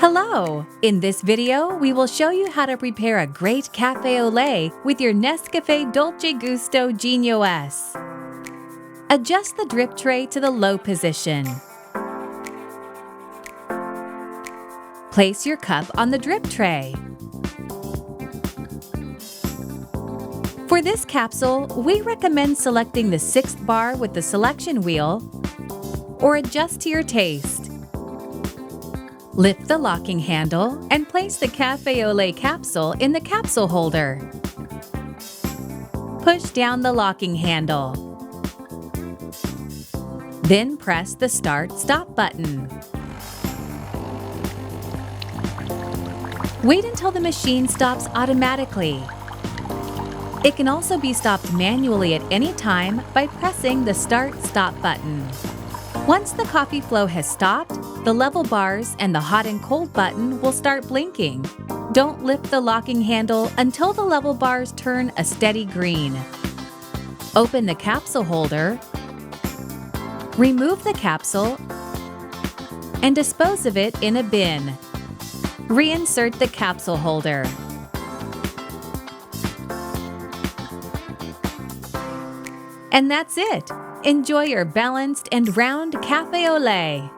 Hello! In this video, we will show you how to prepare a great cafe au lait with your Nescafe Dolce Gusto GENIO S. Adjust the drip tray to the low position. Place your cup on the drip tray. For this capsule, we recommend selecting the 6th bar with the selection wheel or adjust to your taste. Lift the locking handle and place the cafe au lait capsule in the capsule holder. Push down the locking handle. Then press the Start/Stop button. Wait until the machine stops automatically. It can also be stopped manually at any time by pressing the Start/Stop button. Once the coffee flow has stopped, the level bars and the hot and cold button will start blinking. Don't lift the locking handle until the level bars turn a steady green. Open the capsule holder, remove the capsule, and dispose of it in a bin. Reinsert the capsule holder. And that's it! Enjoy your balanced and round cafe au lait.